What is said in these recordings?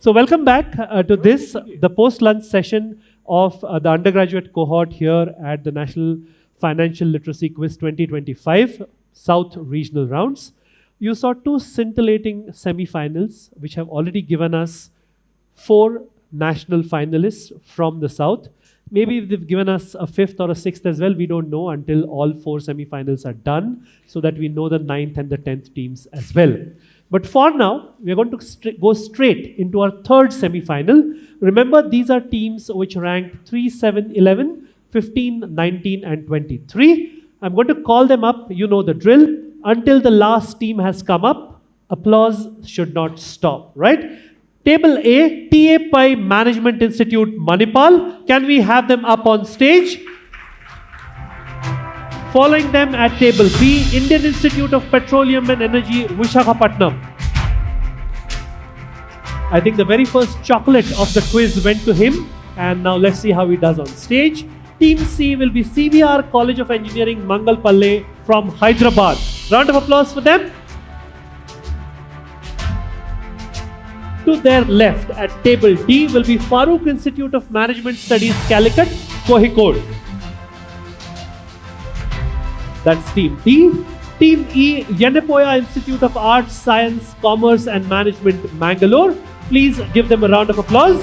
So welcome back to this, the post-lunch session of the undergraduate cohort here at the National Financial Literacy Quiz 2025 South Regional Rounds. You saw two scintillating semi-finals which have already given us 4 national finalists from the South. Maybe they've given us a 5th or a 6th as well. We don't know until all 4 semi-finals are done, so that we know the 9th and the 10th teams as well. But for now, we're going to go straight into our 3rd semi-final. Remember, these are teams which ranked 3, 7, 11, 15, 19, and 23. I'm going to call them up. You know the drill. Until the last team has come up, applause should not stop, right? Table A, TA Pi Management Institute, Manipal. Can we have them up on stage? Following them at table B, Indian Institute of Petroleum and Energy, Visakhapatnam. I think the very first chocolate of the quiz went to him, and now let's see how he does on stage. Team C will be CVR College of Engineering, Mangalpalle from Hyderabad. Round of applause for them. To their left at table D will be Farooq Institute of Management Studies, Calicut, Kozhikode. That's team D. Team E, Yenepoya Institute of Arts, Science, Commerce and Management, Mangalore. Please give them a round of applause.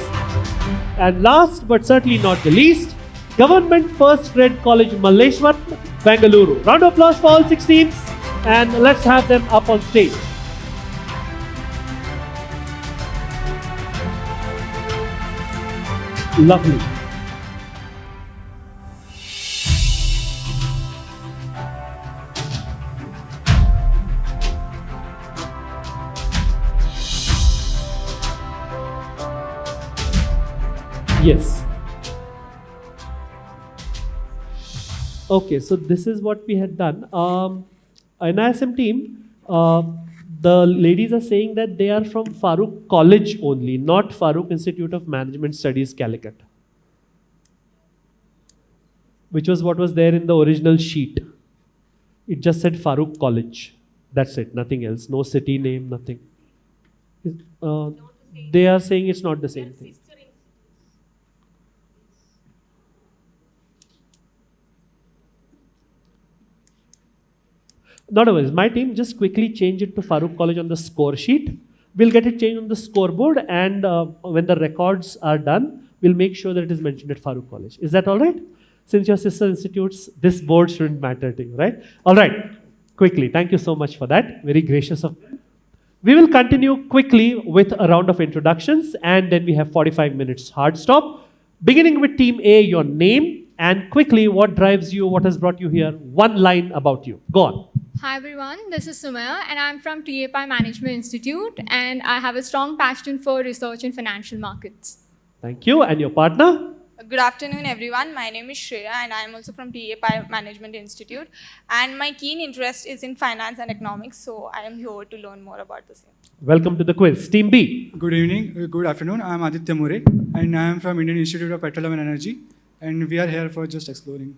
And last but certainly not the least, Government First Grade College, Malleshwar, Bengaluru. Round of applause for all 6 teams, and let's have them up on stage. Lovely. Yes. Okay, so this is what we had done. NISM team, the ladies are saying that they are from Farooq College only, not Farooq Institute of Management Studies, Calicut, which was what was there in the original sheet. It just said Farooq College. That's it, nothing else. No city name, nothing. They are saying it's not the same thing. Not otherwise, my team just quickly change it to Farooq College on the score sheet. We'll get it changed on the scoreboard, and when the records are done, we'll make sure that it is mentioned at Farooq College. Is that all right? Since your sister institutes, this board shouldn't matter to you, right? All right, quickly. Thank you so much for that. Very gracious of them. We will continue quickly with a round of introductions, and then we have 45 minutes hard stop. Beginning with Team A, your name, and quickly, what drives you, what has brought you here? One line about you. Go on. Hi everyone, this is Sumaya and I'm from TA Pi Management Institute and I have a strong passion for research in financial markets. Thank you. And your partner? Good afternoon everyone, my name is Shreya and I am also from TA Pi Management Institute and my keen interest is in finance and economics, so I am here to learn more about the same. Welcome to the quiz. Team B. Good evening, good afternoon, I am Aditya More and I am from Indian Institute of Petroleum and Energy and we are here for just exploring.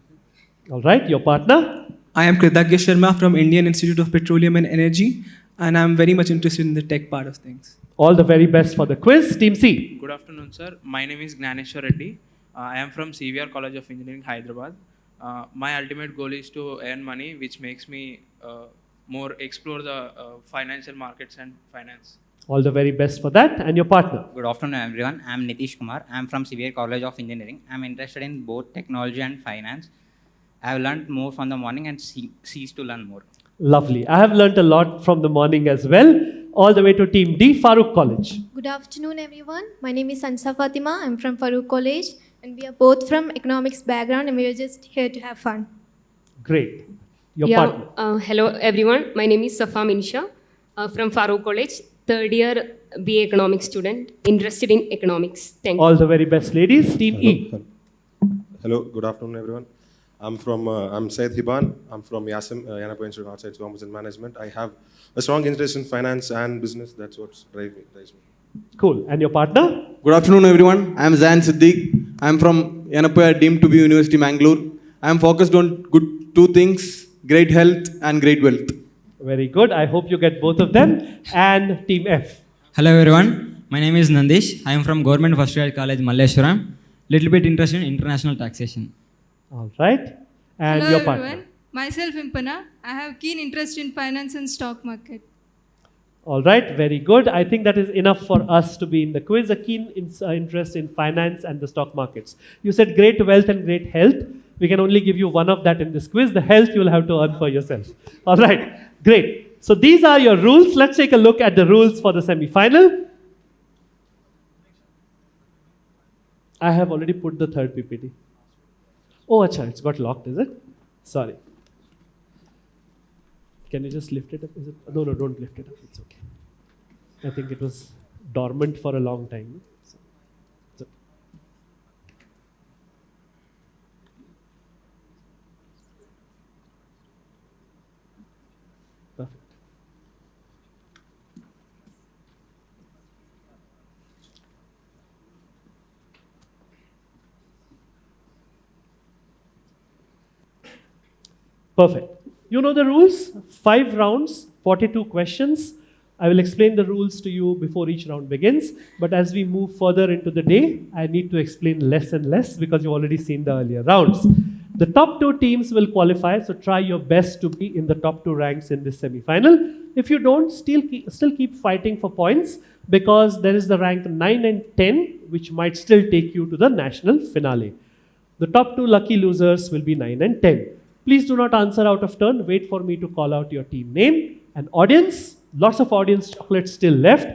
All right, your partner? I am Kritagya Sharma from Indian Institute of Petroleum and Energy, and I am very much interested in the tech part of things. All the very best for the quiz. Team C. Good afternoon, sir. My name is Gnaneshwar Reddy. I am from CVR College of Engineering, Hyderabad. My ultimate goal is to earn money, which makes me more explore the financial markets and finance. All the very best for that. And your partner? Good afternoon, everyone. I am Nitish Kumar. I am from CVR College of Engineering. I am interested in both technology and finance. I have learned more from the morning and cease to learn more. Lovely. I have learned a lot from the morning as well. All the way to Team D, Farooq College. Good afternoon, everyone. My name is Sansa Fatima. I'm from Farooq College, and we are both from economics background, and we are just here to have fun. Great. Your partner. Hello, everyone. My name is Safa Minisha from Farooq College, 3rd year BA economics student, interested in economics. Thank you. All the very best, ladies. Team E. Hello, good afternoon, everyone. I'm Syed Hiban. I'm from NISM, Yenepoya Institute of Arts, Science, Commerce and Management. I have a strong interest in finance and business. That's what drives me. Cool. And your partner? Good afternoon, everyone. I'm Zain Siddiq. I'm from Yenepoya, deemed to be University, Mangalore. I'm focused on two things, great health and great wealth. Very good. I hope you get both of them. And Team F. Hello, everyone. My name is Nandish. I am from Government First Year College, Malleshwaram. Little bit interested in international taxation. All right. And Hello your everyone. partner. Myself Impana. I have keen interest in finance and stock market. All right, very good. I think that is enough for us to be in the quiz. A keen interest in finance and the stock markets. You said great wealth and great health. We can only give you one of that in this quiz. The health you will have to earn for yourself. All right, great. So these are your rules. Let's take a look at the rules for the semi-final. I have already put the third PPT. Oh, acha, it's got locked, is it? Sorry. Can you just lift it up? Is it? No, don't lift it up. It's okay. I think it was dormant for a long time. So. Perfect. Perfect. You know the rules, 5 rounds, 42 questions. I will explain the rules to you before each round begins. But as we move further into the day, I need to explain less and less because you've already seen the earlier rounds. The top 2 teams will qualify, so try your best to be in the top 2 ranks in this semi-final. If you don't, still keep fighting for points because there is the rank 9 and 10, which might still take you to the national finale. The top 2 lucky losers will be 9 and 10. Please do not answer out of turn. Wait for me to call out your team name. And audience, lots of audience chocolates still left.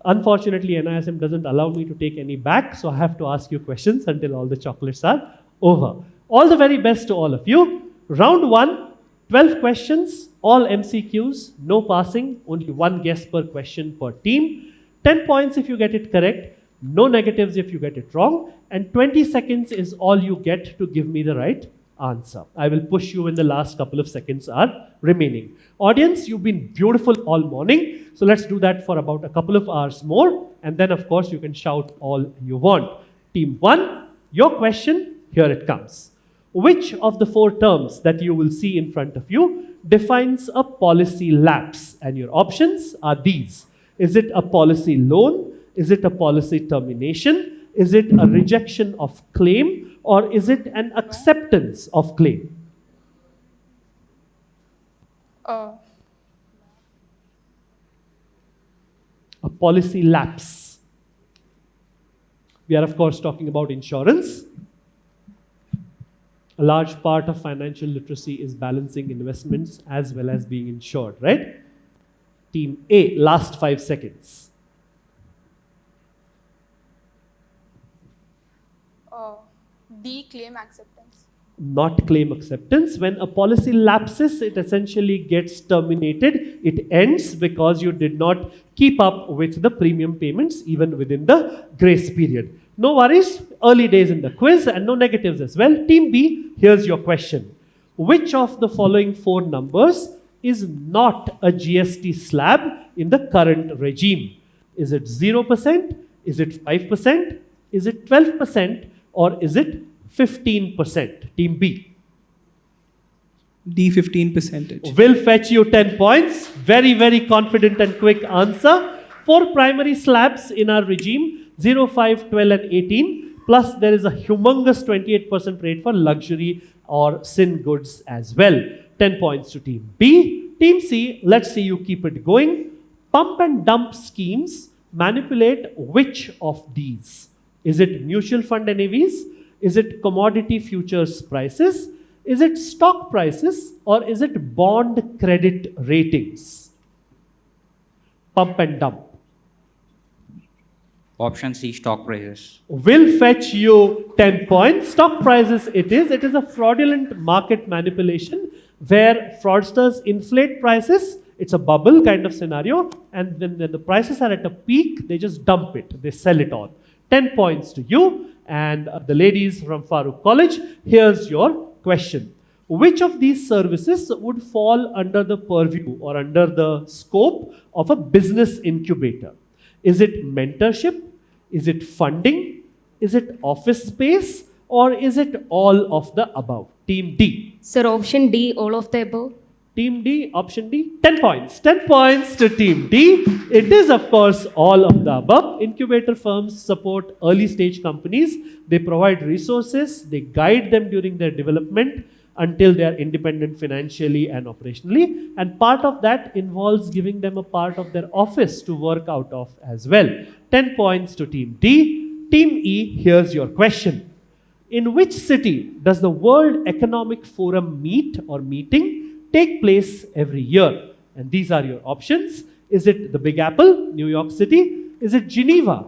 Unfortunately, NISM doesn't allow me to take any back, so I have to ask you questions until all the chocolates are over. All the very best to all of you. Round 1, 12 questions, all MCQs, no passing, only 1 guess per question per team. 10 points if you get it correct, no negatives if you get it wrong, and 20 seconds is all you get to give me the right answer. I will push you when the last couple of seconds are remaining. Audience, you've been beautiful all morning, so let's do that for about a couple of hours more, and then of course you can shout all you want. Team 1, your question, here it comes. Which of the 4 terms that you will see in front of you defines a policy lapse? And your options are these. Is it a policy loan? Is it a policy termination? Is it a rejection of claim? Or is it an acceptance of claim? A policy lapse. We are of course talking about insurance. A large part of financial literacy is balancing investments as well as being insured, right? Team A, last 5 seconds. D, claim acceptance. Not claim acceptance. When a policy lapses, it essentially gets terminated. It ends because you did not keep up with the premium payments even within the grace period. No worries, early days in the quiz and no negatives as well. Team B, here's your question. Which of the following 4 numbers is not a GST slab in the current regime? Is it 0%? Is it 5%? Is it 12%? Or is it 15%? Team B. D, 15%. Will fetch you 10 points. Very, very confident and quick answer. 4 primary slabs in our regime, 0, 5, 12 and 18. Plus there is a humongous 28% rate for luxury or sin goods as well. 10 points to Team B. Team C, let's see you keep it going. Pump and dump schemes manipulate which of these? Is it mutual fund NAVs? Is it commodity futures prices? Is it stock prices? Or is it bond credit ratings? Pump and dump. Option C, stock prices. Will fetch you 10 points. Stock prices it is. It is a fraudulent market manipulation where fraudsters inflate prices. It's a bubble kind of scenario. And when the prices are at a peak, they just dump it. They sell it all. 10 points to you. And the ladies from Farooq College, here's your question. Which of these services would fall under the purview or under the scope of a business incubator? Is it mentorship? Is it funding? Is it office space? Or is it all of the above? Team D. Sir, option D, all of the above. Team D, option D, 10 points. 10 points to Team D. It is, of course, all of the above. Incubator firms support early stage companies. They provide resources. They guide them during their development until they are independent financially and operationally. And part of that involves giving them a part of their office to work out of as well. 10 points to Team D. Team E, here's your question. In which city does the World Economic Forum meeting take place every year? And these are your options. Is it the Big Apple, New York City? Is it Geneva?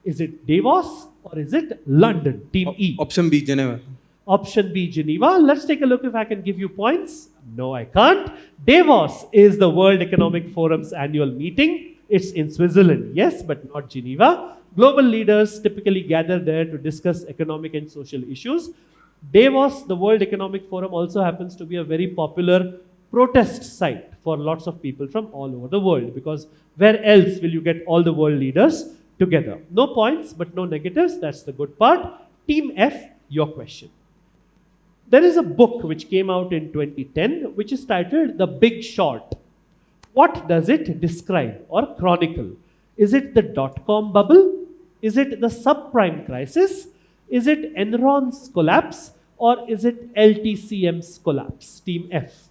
Is it Davos? Or is it London? Team E. Option B, Geneva. Option B, Geneva. Let's take a look if I can give you points. No, I can't. Davos is the World Economic Forum's annual meeting. It's in Switzerland, yes, but not Geneva. Global leaders typically gather there to discuss economic and social issues. Davos, the World Economic Forum, also happens to be a very popular protest site for lots of people from all over the world, because where else will you get all the world leaders together? No points, but no negatives. That's the good part. Team F, your question. There is a book which came out in 2010, which is titled The Big Short. What does it describe or chronicle? Is it the dot-com bubble? Is it the subprime crisis? Is it Enron's collapse? Or is it LTCM's collapse? Team F.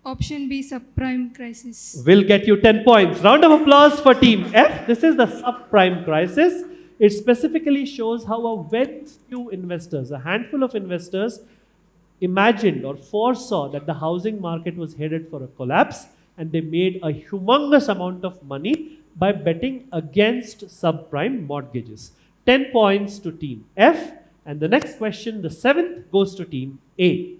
Option B, subprime crisis. Will get you 10 points. Round of applause for Team F. This is the subprime crisis. It specifically shows how a very few investors, a handful of investors, imagined or foresaw that the housing market was headed for a collapse, and they made a humongous amount of money by betting against subprime mortgages. 10 points to Team F. And the next question, the 7th, goes to Team A.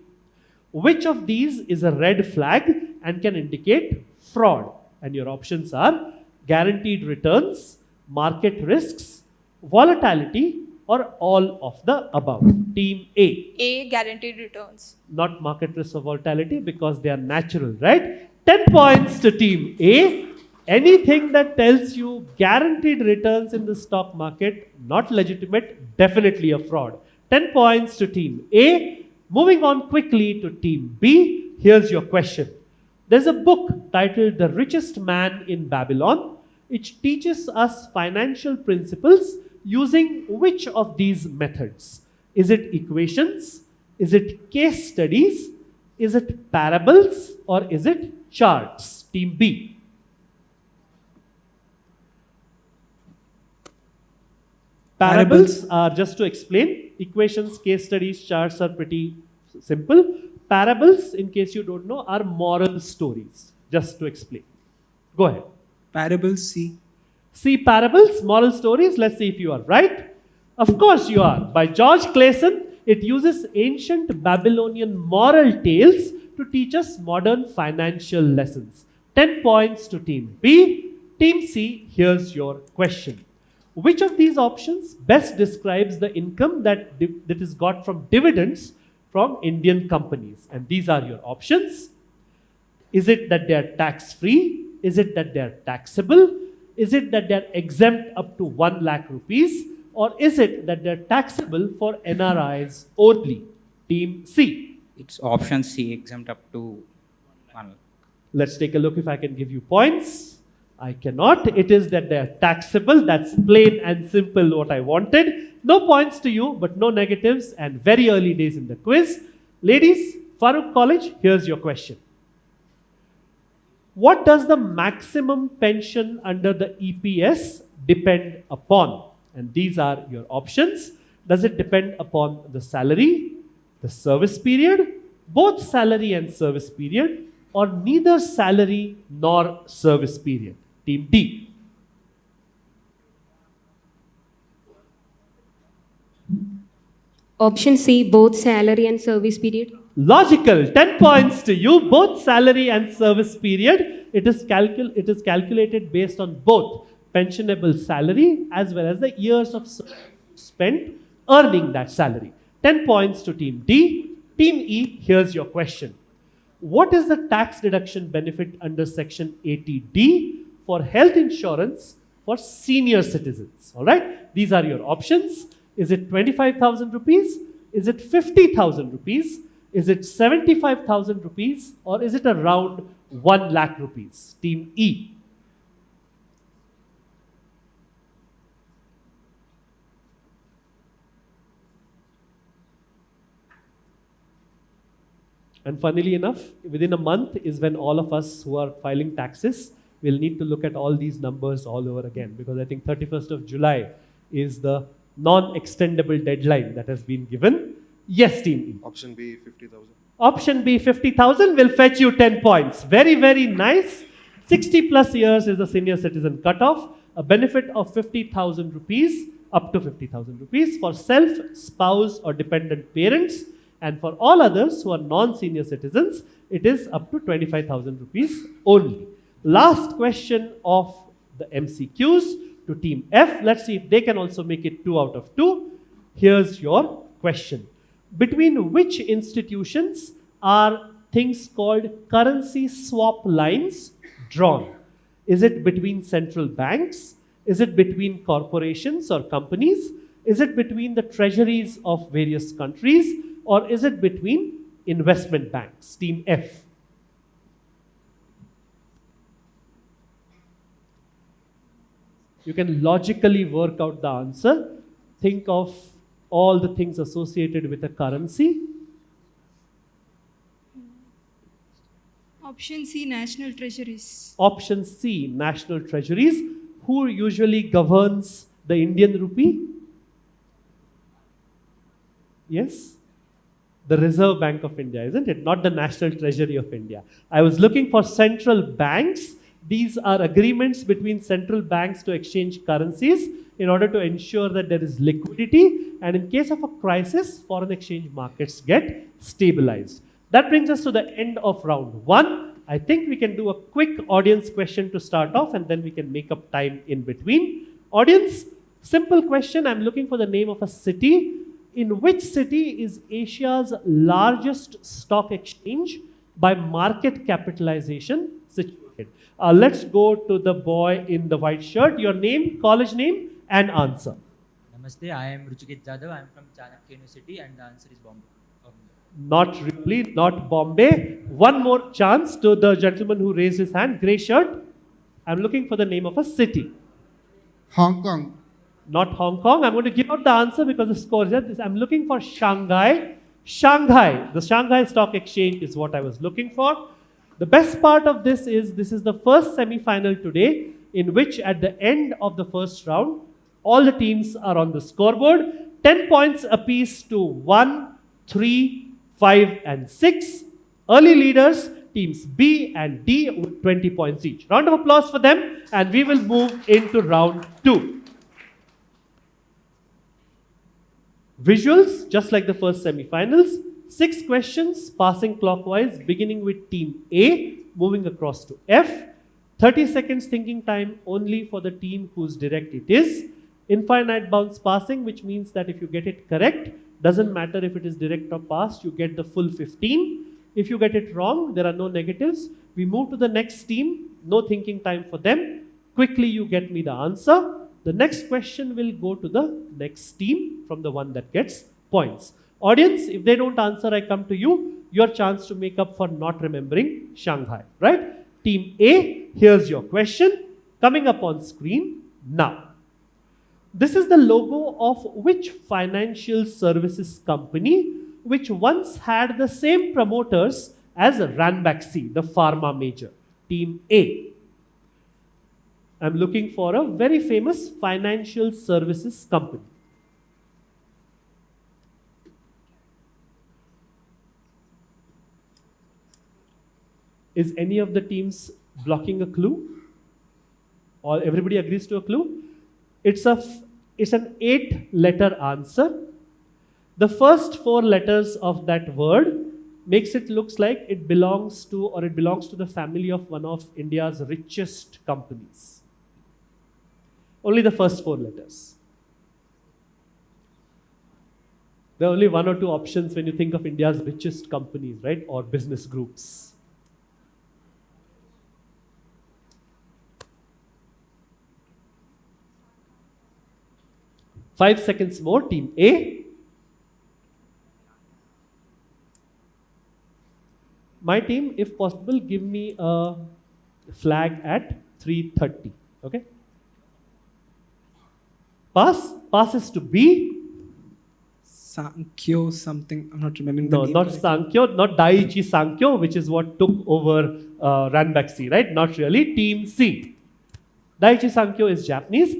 Which of these is a red flag and can indicate fraud? And your options are guaranteed returns, market risks, volatility, or all of the above. Team A. A, guaranteed returns. Not market risk or volatility, because they are natural, right? 10 points to Team A. Anything that tells you guaranteed returns in the stock market, not legitimate, definitely a fraud. 10 points to Team A. Moving on quickly to Team B. Here's your question. There's a book titled The Richest Man in Babylon, which teaches us financial principles using which of these methods? Is it equations? Is it case studies? Is it parables? Or is it charts? Team B. Parables are, just to explain, equations, case studies, charts are pretty simple. Parables, in case you don't know, are moral stories, just to explain. Go ahead. Parables, C. See, parables, moral stories. Let's see if you are right. Of course you are. By George Clason, it uses ancient Babylonian moral tales to teach us modern financial lessons. 10 points to Team B. Team C, here's your question. Which of these options best describes the income that is got from dividends from Indian companies? And these are your options. Is it that they are tax-free? Is it that they are taxable? Is it that they are exempt up to 1 lakh rupees? Or is it that they are taxable for NRIs only? Team C. It's option C, exempt up to 1 lakh. Let's take a look if I can give you points. I cannot. It is that they are taxable. That's plain and simple what I wanted. No points to you, but no negatives, and very early days in the quiz. Ladies, Farooq College, here's your question. What does the maximum pension under the EPS depend upon? And these are your options. Does it depend upon the salary, the service period, both salary and service period, or neither salary nor service period? Team D. Option C, both salary and service period. Logical. 10 points to you. Both salary and service period. It is calculated based on both pensionable salary as well as the years of spent earning that salary. 10 points to Team D. Team E, here's your question. What is the tax deduction benefit under Section 80D for health insurance for senior citizens? All right. These are your options. Is it 25,000 rupees? Is it 50,000 rupees? Is it 75,000 rupees? Or is it around 1 lakh rupees? Team E. And funnily enough, within a month is when all of us who are filing taxes will need to look at all these numbers all over again, because I think 31st of July is the non-extendable deadline that has been given. Yes, Team E. Option B, 50,000. Option B, 50,000 will fetch you 10 points. Very, very nice. 60 plus years is the senior citizen cutoff. A benefit of 50,000 rupees, up to 50,000 rupees for self, spouse or dependent parents. And for all others who are non-senior citizens, it is up to 25,000 rupees only. Last question of the MCQs to Team F. Let's see if they can also make it 2 out of 2. Here's your question. Between which institutions are things called currency swap lines drawn? Is it between central banks? Is it between corporations or companies? Is it between the treasuries of various countries? Or is it between investment banks? Team F. You can logically work out the answer. Think of all the things associated with a currency. Option C, national treasuries. Option C, national treasuries. Who usually governs the Indian rupee? Yes? The Reserve Bank of India, isn't it? Not the National Treasury of India. I was looking for central banks. These are agreements between central banks to exchange currencies in order to ensure that there is liquidity, and in case of a crisis, foreign exchange markets get stabilized. That brings us to the end of round 1. I think we can do a quick audience question to start off, and then we can make up time in between. Audience, simple question. I'm looking for the name of a city. In which city is Asia's largest stock exchange by market capitalization situated? Let's go to the boy in the white shirt. Your name, college name, and answer. Namaste, I am Ruchikit Jadhav. I am from Chanakya University, and the answer is Bombay. Not really, not Bombay. One more chance to the gentleman who raised his hand, grey shirt. I'm looking for the name of a city. Hong Kong. Not Hong Kong. I'm going to give out the answer because the score is here. I'm looking for Shanghai. Shanghai. The Shanghai Stock Exchange is what I was looking for. The best part of this is the first semi-final today, in which at the end of the first round, all the teams are on the scoreboard. 10 points apiece to 1, 3, 5 and 6. Early leaders, teams B and D with 20 points each. Round of applause for them, and we will move into round 2. Visuals, just like the first semi-finals. 6 questions, passing clockwise, beginning with team A, moving across to F. 30 seconds thinking time only for the team whose direct it is. Infinite bounce passing, which means that if you get it correct, doesn't matter if it is direct or passed, you get the full 15. If you get it wrong, there are no negatives. We move to the next team, no thinking time for them. Quickly you get me the answer. The next question will go to the next team from the one that gets points. Audience, if they don't answer, I come to you. Your chance to make up for not remembering Shanghai, right? Team A, here's your question. Coming up on screen now. This is the logo of which financial services company which once had the same promoters as Ranbaxy, the pharma major? Team A. I'm looking for a very famous financial services company. Is any of the teams blocking a clue? Or everybody agrees to a clue? It's an 8-letter answer. The first 4 letters of that word makes it looks like it belongs to the family of one of India's richest companies. Only the first 4 letters. There are only 1 or 2 options when you think of India's richest companies, right? Or business groups. 5 seconds more, team A. My team, if possible, give me a flag at 3:30. Okay? Passes to B. Sankyo something. I'm not remembering No, the name. not Sankyo, not Daiichi Sankyo, which is what took over Ranbaxy, right? Not really. Team C. Daiichi Sankyo is Japanese.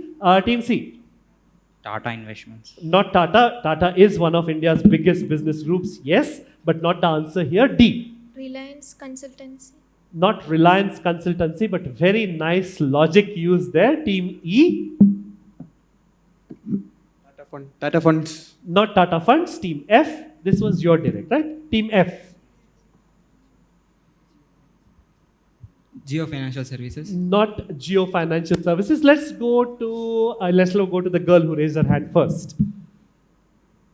Team C. Tata Investments. Not Tata. Tata is one of India's biggest business groups, yes, but not the answer here. D. Reliance Consultancy. Not Reliance Consultancy, but very nice logic used there. Team E. Tata Funds. Not Tata Funds. Team F. This was your direct, right? Team F. Geo Financial Services. Not Geo Financial Services. Let's go to the girl who raised her hand first.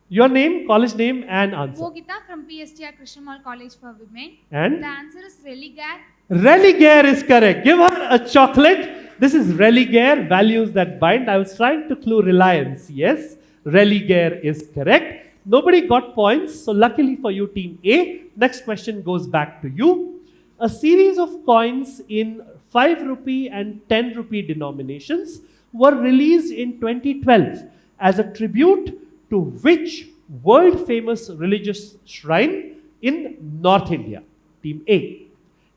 Your name, college name, and answer. Bogita from PSTR Krishnamall College for Women. And? The answer is Religare. Religare is correct. Give her a chocolate. This is Religare, values that bind. I was trying to clue Reliance. Yes, Religare is correct. Nobody got points, so luckily for you, team A. Next question goes back to you. A series of coins in 5 rupee and 10 rupee denominations were released in 2012 as a tribute to which world famous religious shrine in North India? Team A.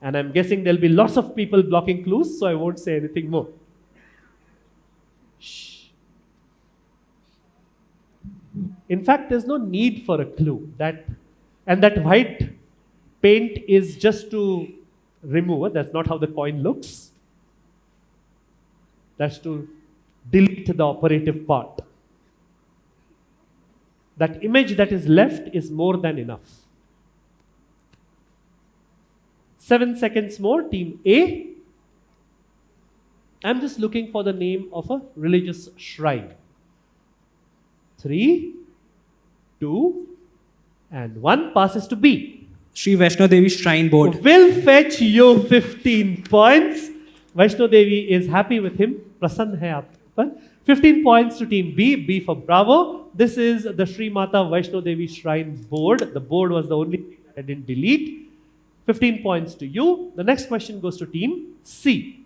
And I'm guessing there'll be lots of people blocking clues, so I won't say anything more. Shh. In fact, there's no need for a clue. That white paint is just to remove it. That's not how the coin looks. That's to delete the operative part. That image that is left is more than enough. 7 seconds more, team A. I'm just looking for the name of a religious shrine. 3, 2, and 1 passes to B. Sri Vaishno Devi Shrine Board. Will fetch you 15 points. Vaishno Devi is happy with him. Prasann hai aap par. 15 points to team B. B for Bravo. This is the Sri Mata Vaishno Devi Shrine Board. The board was the only thing that I didn't delete. 15 points to you. The next question goes to team C.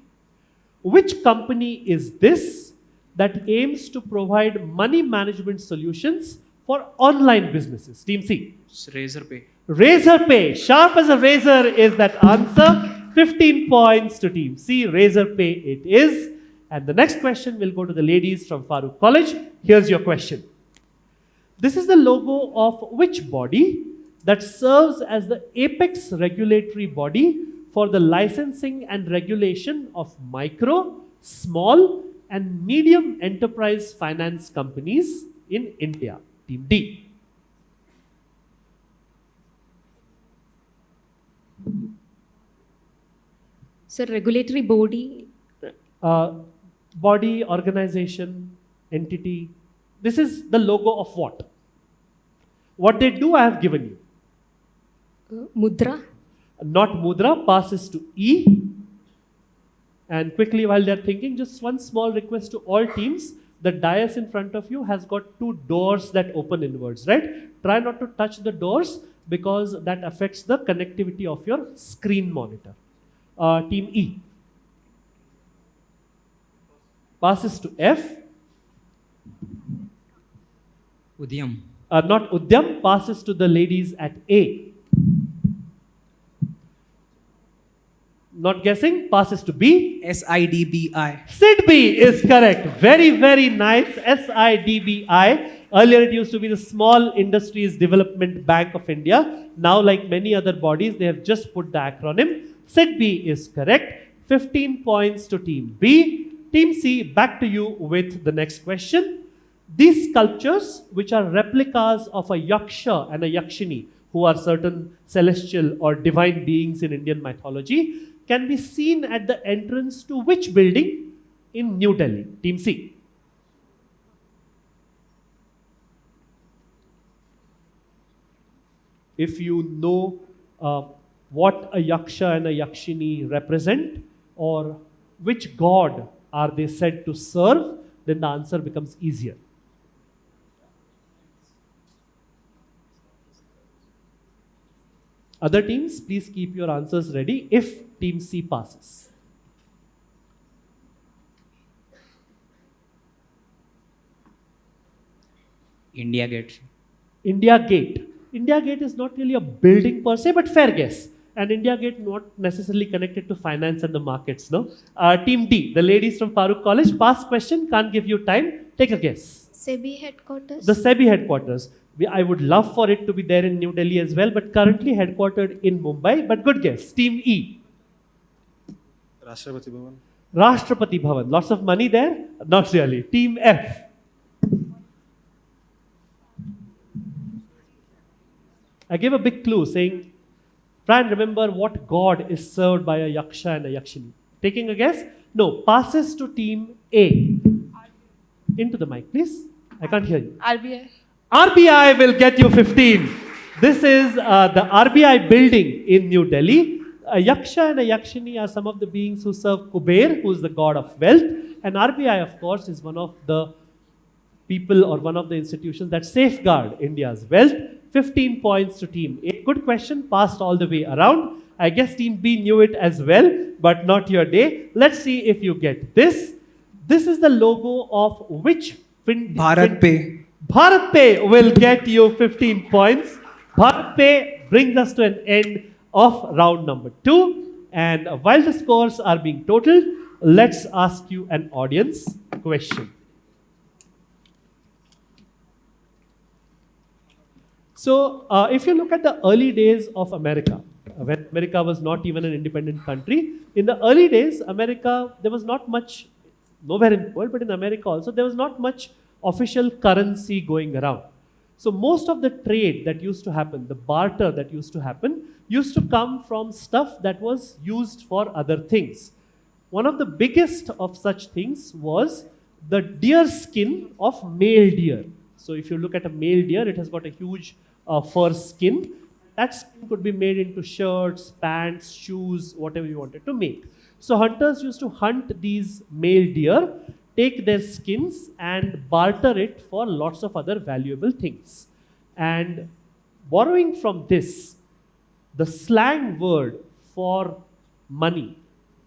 Which company is this that aims to provide money management solutions for online businesses? Team C. Razorpay. Razorpay. Sharp as a razor is that answer. 15 points to team C. Razorpay it is. And the next question will go to the ladies from Farooq College. Here's your question. This is the logo of which body that serves as the apex regulatory body for the licensing and regulation of micro, small, and medium enterprise finance companies in India? Team D. So regulatory body. Body, organization, entity. This is the logo of what? What they do, I have given you. Mudra. Not Mudra, passes to E. And quickly while they're thinking, just one small request to all teams. The dais in front of you has got 2 doors that open inwards, right? Try not to touch the doors because that affects the connectivity of your screen monitor. Team E. Passes to F. Udyam. Not Udyam, passes to the ladies at A. Not guessing, passes to B. SIDBI. SIDBI is correct. Very, very nice. SIDBI. Earlier it used to be the Small Industries Development Bank of India. Now, like many other bodies, they have just put the acronym. SIDBI is correct. 15 points to team B. Team C, back to you with the next question. These sculptures, which are replicas of a yaksha and a yakshini, who are certain celestial or divine beings in Indian mythology, can be seen at the entrance to which building in New Delhi? Team C. If you know what a yaksha and a yakshini represent, or which god are they said to serve, then the answer becomes easier. Other teams, please keep your answers ready if Team C passes. India Gate. India Gate. India Gate is not really a building per se, but fair guess. And India Gate not necessarily connected to finance and the markets, no? Team D, the ladies from Farooq College, past question, can't give you time. Take a guess. SEBI headquarters. The SEBI headquarters. I would love for it to be there in New Delhi as well, but currently headquartered in Mumbai. But good guess. Team E. Rashtrapati Bhavan. Rashtrapati Bhavan. Lots of money there? Not really. Team F. I gave a big clue saying, try and remember what god is served by a yaksha and a yakshini. Taking a guess? No. Passes to Team A. Into the mic, please. I can't hear you. RBI. RBI will get you 15. This is the RBI building in New Delhi. A yaksha and a yakshini are some of the beings who serve Kuber, who is the god of wealth. And RBI, of course, is one of the people or one of the institutions that safeguard India's wealth. 15 points to Team A. Good question, passed all the way around. I guess Team B knew it as well, but not your day. Let's see if you get this. This is the logo of which Bharat Pay. Bharat Pay will get you 15 points. Bharat Pay brings us to an end of round number 2. And while the scores are being totaled, let's ask you an audience question. So, if you look at the early days of America, when America was not even an independent country, in the early days, America, there was not much, nowhere in the world, but in America also, there was not much official currency going around. So, most of the trade that used to happen, the barter that used to come from stuff that was used for other things. One of the biggest of such things was the deer skin of male deer. So, if you look at a male deer, it has got a huge fur skin. That skin could be made into shirts, pants, shoes, whatever you wanted to make. So hunters used to hunt these male deer, take their skins and barter it for lots of other valuable things. And borrowing from this, the slang word for money,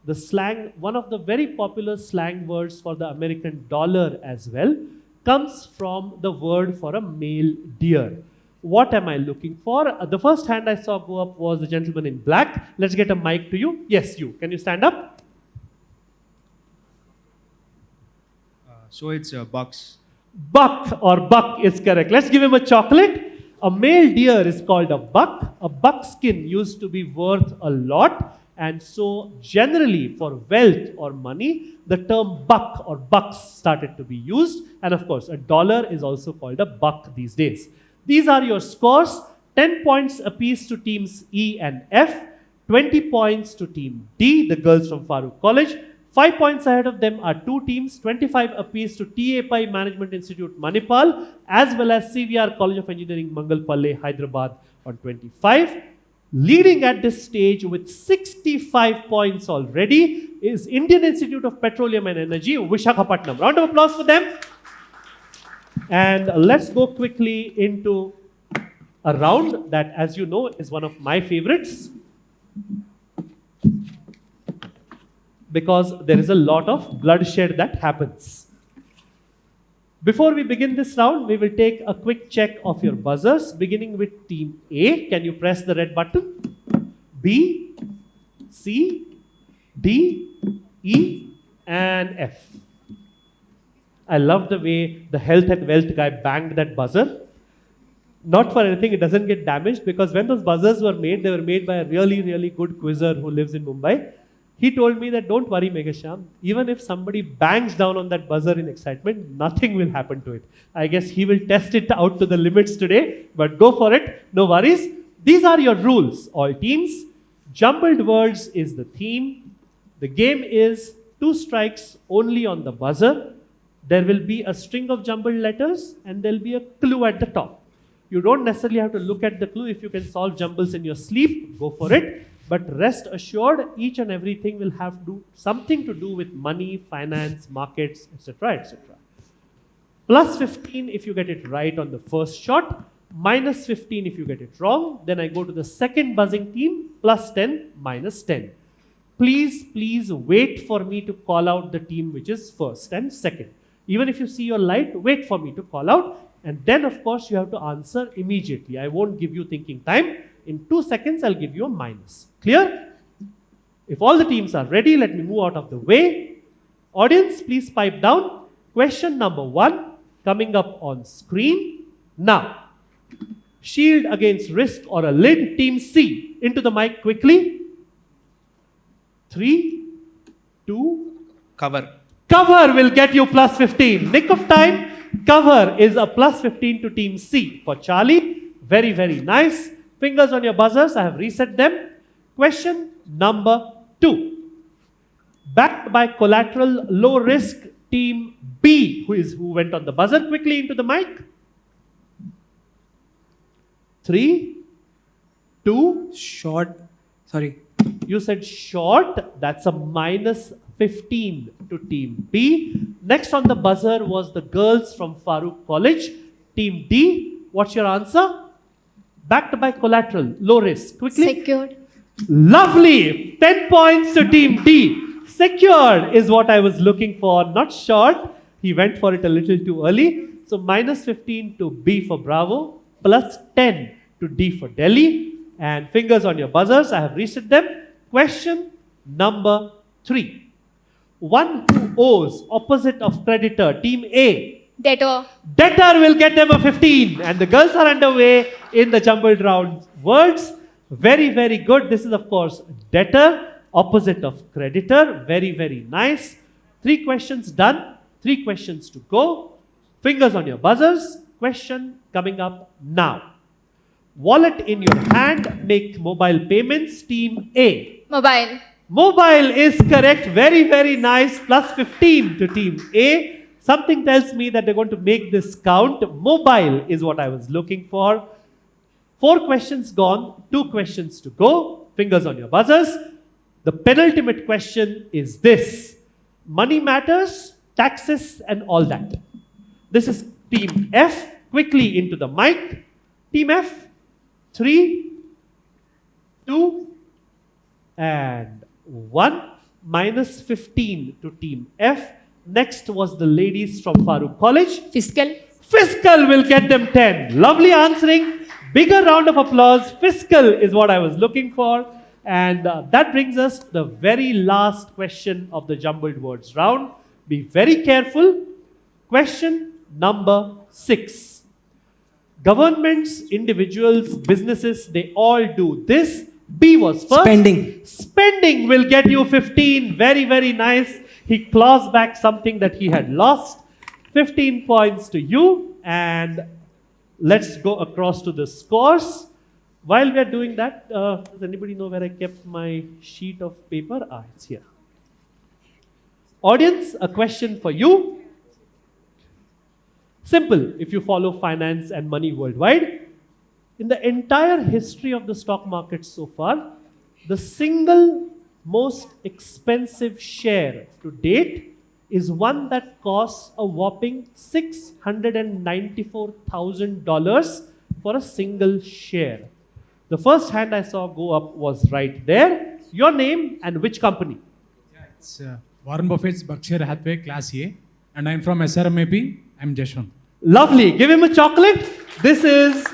the slang, one of the very popular slang words for the American dollar as well, comes from the word for a male deer. What am I looking for? The first hand I saw go up was the gentleman in black. Let's get a mic to you. Yes, you. Can you stand up? So it's bucks. Buck or buck is correct. Let's give him a chocolate. A male deer is called a buck. A buckskin used to be worth a lot. And so generally for wealth or money, the term buck or bucks started to be used. And of course, a dollar is also called a buck these days. These are your scores. 10 points apiece to teams E and F. 20 points to team D, the girls from Farooq College. 5 points ahead of them are two teams, 25 apiece to TAPI Management Institute, Manipal, as well as CVR College of Engineering, Mangalpalle, Hyderabad on 25. Leading at this stage with 65 points already is Indian Institute of Petroleum and Energy, Visakhapatnam. Round of applause for them. And let's go quickly into a round that, as you know, is one of my favorites, because there is a lot of bloodshed that happens. Before we begin this round, we will take a quick check of your buzzers, beginning with team A. Can you press the red button? B, C, D, E, and F. I love the way the health and wealth guy banged that buzzer. Not for anything, it doesn't get damaged, because when those buzzers were made, they were made by a really, really good quizzer who lives in Mumbai. He told me that don't worry, Meghashyam, even if somebody bangs down on that buzzer in excitement, nothing will happen to it. I guess he will test it out to the limits today, but go for it, no worries. These are your rules, all teams. Jumbled words is the theme. The game is 2 strikes only on the buzzer. There will be a string of jumbled letters and there will be a clue at the top. You don't necessarily have to look at the clue. If you can solve jumbles in your sleep, go for it. But rest assured, each and everything will have something to do with money, finance, markets, etc., etc. Plus 15 if you get it right on the first shot. minus 15 if you get it wrong. Then I go to the second buzzing team, plus 10, minus 10. Please wait for me to call out the team which is first and second. Even if you see your light, wait for me to call out. And then, of course, you have to answer immediately. I won't give you thinking time. In 2 seconds, I'll give you a minus. Clear? If all the teams are ready, let me move out of the way. Audience, please pipe down. Question number 1 coming up on screen. Now, shield against risk or a lid, team C. Into the mic quickly. 3, 2. Cover. Cover will get you plus 15. Nick of time. Cover is a plus 15 to team C. For Charlie, very nice. Fingers on your buzzers, I have reset them. Question number 2. Backed by collateral, low risk, team B, who went on the buzzer, quickly into the mic. 3, 2. Short. Sorry. You said short. That's a minus 15 to team B. Next on the buzzer was the girls from Farooq College. Team D, what's your answer? Backed by collateral, low risk. Quickly. Secured. Lovely. 10 points to team D. Secured is what I was looking for, not short. He went for it a little too early. So minus 15 to B for Bravo, plus 10 to D for Delhi. And fingers on your buzzers, I have reset them. Question number 3. One who owes, opposite of creditor, team A. Debtor. Debtor will get them a 15. And the girls are underway in the jumbled round words. Very good. This is, of course, debtor, opposite of creditor. Very nice. 3 questions done. 3 questions to go. Fingers on your buzzers. Question coming up now. Wallet in your hand, make mobile payments, team A. Mobile. Mobile is correct. Very nice. Plus 15 to team A. Something tells me that they're going to make this count. Mobile is what I was looking for. 4 questions gone. 2 questions to go. Fingers on your buzzers. The penultimate question is this. Money matters, taxes and all that. This is team F. Quickly into the mic. Team F. 3, 2 and 1. Minus 15 to team F. Next was the ladies from Farooq College. Fiscal. Fiscal will get them 10. Lovely answering. Bigger round of applause. Fiscal is what I was looking for. And that brings us to the very last question of the jumbled words round. Be very careful. Question number 6. Governments, individuals, businesses, they all do this. B was first. Spending. Spending will get you 15. Very nice. He claws back something that he had lost. 15 points to you. And let's go across to the scores. While we are doing that, does anybody know where I kept my sheet of paper? It's here. Audience, a question for you. Simple, if you follow finance and money worldwide. In the entire history of the stock market so far, the single most expensive share to date is one that costs a whopping $694,000 for a single share. The first hand I saw go up was right there. Your name and which company? It's Warren Buffett's Berkshire Hathaway Class A, and I'm from SRMAP. I'm Jashwant. Lovely. Give him a chocolate. This is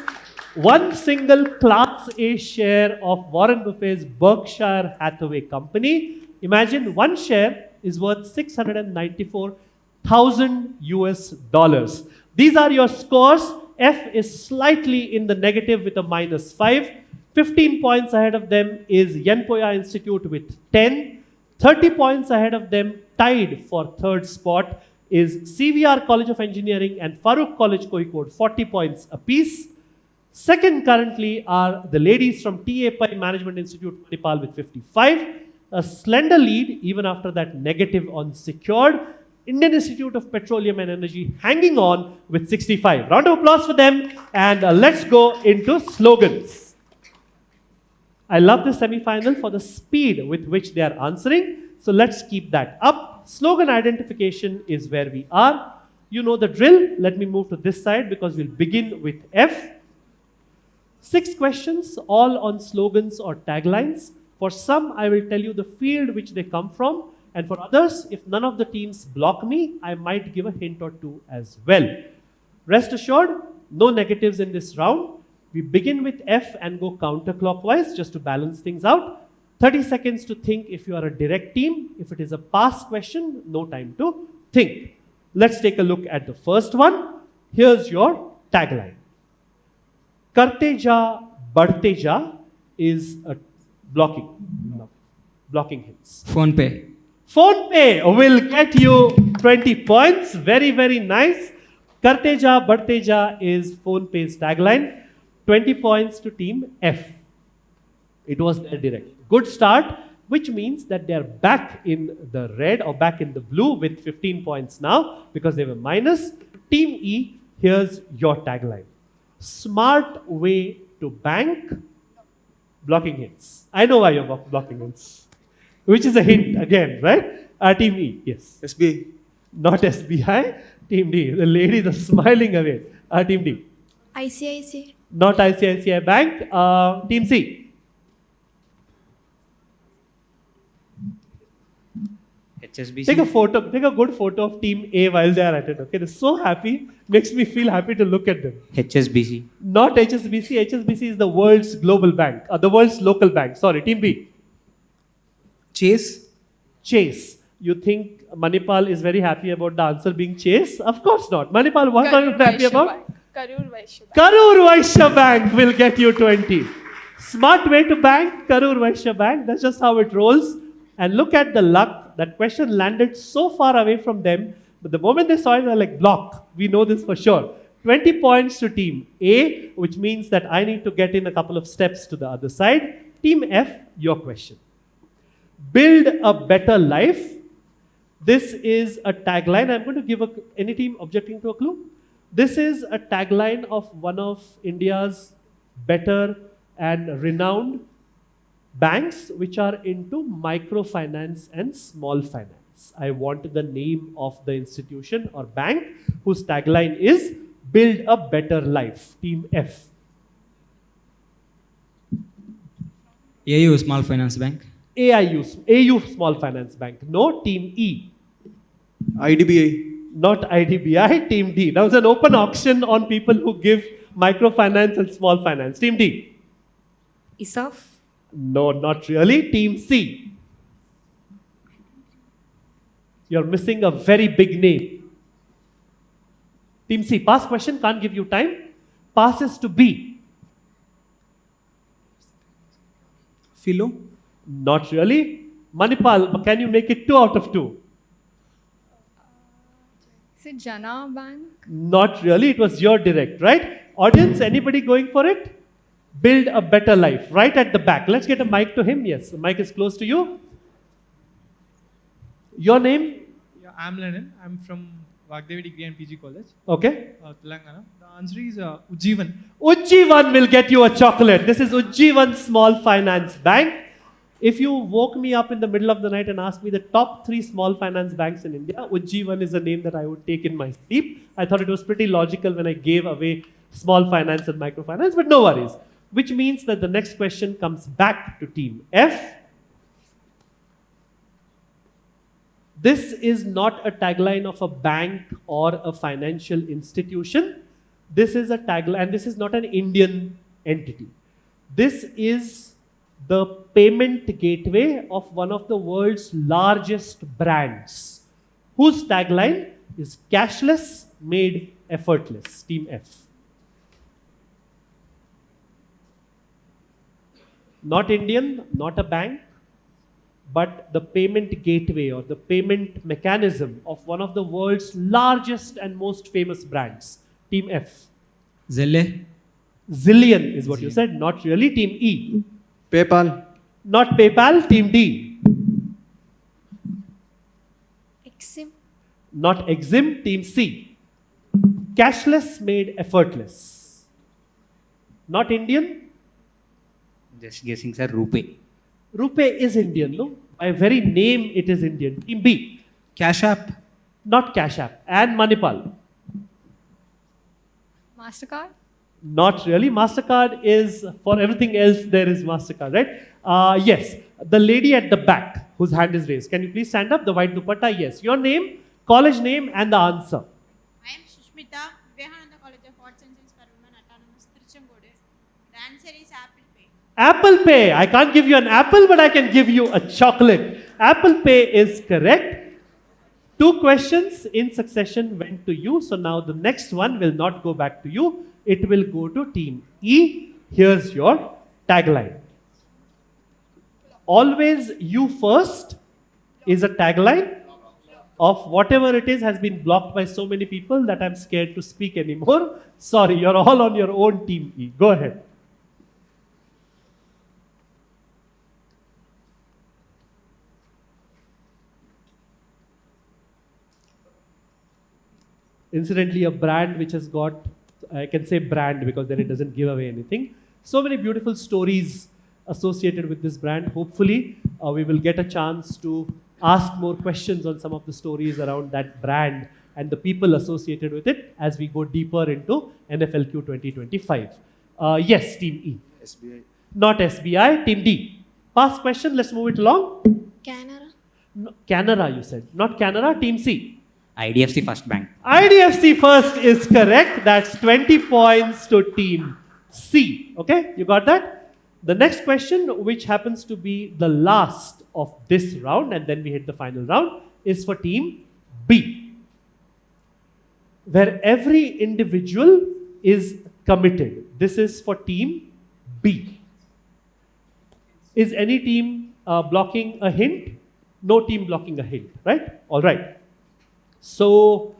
one single Class A share of Warren Buffett's Berkshire Hathaway company. Imagine one share is worth $694,000 US. These are your scores. F is slightly in the negative with a minus 5. 15 points ahead of them is Yenpoya Institute with 10. 30 points ahead of them, tied for third spot, is CVR College of Engineering and Farooq College Kozhikode, 40 points apiece. Second currently are the ladies from TAPI Management Institute, Nepal with 55. A slender lead, even after that negative on secured. Indian Institute of Petroleum and Energy hanging on with 65. Round of applause for them. And let's go into slogans. I love the semi-final for the speed with which they are answering. So let's keep that up. Slogan identification is where we are. You know the drill. Let me move to this side because we'll begin with F. 6 questions, all on slogans or taglines. For some, I will tell you the field which they come from. And for others, if none of the teams block me, I might give a hint or two as well. Rest assured, no negatives in this round. We begin with F and go counterclockwise just to balance things out. 30 seconds to think if you are a direct team. If it is a pass question, no time to think. Let's take a look at the first one. Here's your tagline. Karte ja, badhte ja is a blocking hints. Phone pay. Phone pay will get you 20 points. Very, very nice. Karte ja, badhte ja is phone pay's tagline. 20 points to team F. It was their direct. Good start, which means that they are back in the red or back in the blue with 15 points now because they were minus. Team E, here's your tagline. Smart way to bank. Blocking hints. I know why you're blocking hints. Which is a hint again, right? Team E, yes. SBI. Not SBI. Team D. The ladies are smiling away. Team D. ICICI. Not ICICI Bank. Team C. HSBC. Take a photo, take a good photo of Team A while they are at it. Okay, they're so happy, makes me feel happy to look at them. HSBC. Not HSBC. HSBC is the world's global bank, the world's local bank. Sorry, Team B. Chase. Chase. You think Manipal is very happy about the answer being Chase? Of course not. Manipal, what are you happy about? Karur Vaishya Bank. Karur Vaishya Bank will get you 20. Smart way to bank, Karur Vaishya Bank. That's just how it rolls. And look at the luck. That question landed so far away from them. But the moment they saw it, they're like, block. We know this for sure. 20 points to Team A, which means that I need to get in a couple of steps to the other side. Team F, your question. Build a better life. This is a tagline. I'm going to give any team objecting to a clue? This is a tagline of one of India's better and renowned banks which are into microfinance and small finance. I want the name of the institution or bank whose tagline is build a better life. Team F. AU Small Finance Bank. AU Small Finance Bank. No. Team E. IDBI. Not IDBI. Team D. Now it's an open auction on people who give microfinance and small finance. Team D. ISAF. No, not really. Team C. You're missing a very big name. Team C. Pass question, can't give you time. Passes to B. Philo. Not really. Manipal, can you make it 2 out of 2? Is it Jana Bank? Not really. It was your direct, right? Audience, anybody going for it? Build a better life. Right at the back. Let's get a mic to him. Yes, the mic is close to you. Your name? Yeah, I'm Lennon. I'm from Vagdevi Degree and PG College. Okay. Telangana. The answer is Ujjivan. Ujjivan will get you a chocolate. This is Ujjivan Small Finance Bank. If you woke me up in the middle of the night and asked me the top 3 small finance banks in India, Ujjivan is a name that I would take in my sleep. I thought it was pretty logical when I gave away small finance and microfinance, but no worries. Which means that the next question comes back to Team F. This is not a tagline of a bank or a financial institution. This is a tagline, and this is not an Indian entity. This is the payment gateway of one of the world's largest brands, whose tagline is cashless made effortless. Team F. Not Indian, not a bank, but the payment gateway or the payment mechanism of one of the world's largest and most famous brands. Team F. Zelle. Zillion is what you said, not really. Team E. PayPal. Not PayPal. Team D. Exim. Not Exim. Team C. Cashless made effortless. Not Indian. Just guessing, sir. Rupee. Rupee is Indian, no? By very name, it is Indian. Team B. Cash App. Not Cash App. And Manipal. MasterCard? Not really. MasterCard is, for everything else, there is MasterCard, right? Yes. The lady at the back, whose hand is raised. Can you please stand up? The white dupatta, yes. Your name, college name, and the answer. I am Shushmita, Vivekananda College of Arts and Science for Women, Autonomous, Tiruchengodu. The answer is Apple Pay. Apple Pay. I can't give you an apple, but I can give you a chocolate. Apple Pay is correct. 2 questions in succession went to you. So now the next one will not go back to you. It will go to team E. Here's your tagline. Always you first is a tagline of whatever it is has been blocked by so many people that I'm scared to speak anymore. Sorry, you're all on your own, team E. Go ahead. Incidentally, a brand which has got, I can say brand because then it doesn't give away anything. So many beautiful stories associated with this brand. Hopefully, we will get a chance to ask more questions on some of the stories around that brand and the people associated with it as we go deeper into NFLQ 2025. Yes, Team E. SBI. Not SBI, Team D. Past question, let's move it along. Canara. No, Canara, you said. Not Canara, Team C. IDFC First Bank. IDFC First is correct. That's 20 points to Team C. Okay, you got that? The next question, which happens to be the last of this round, and then we hit the final round, is for Team B, where every individual is committed. This is for Team B. Is any team blocking a hint? No team blocking a hint, right? All right. So,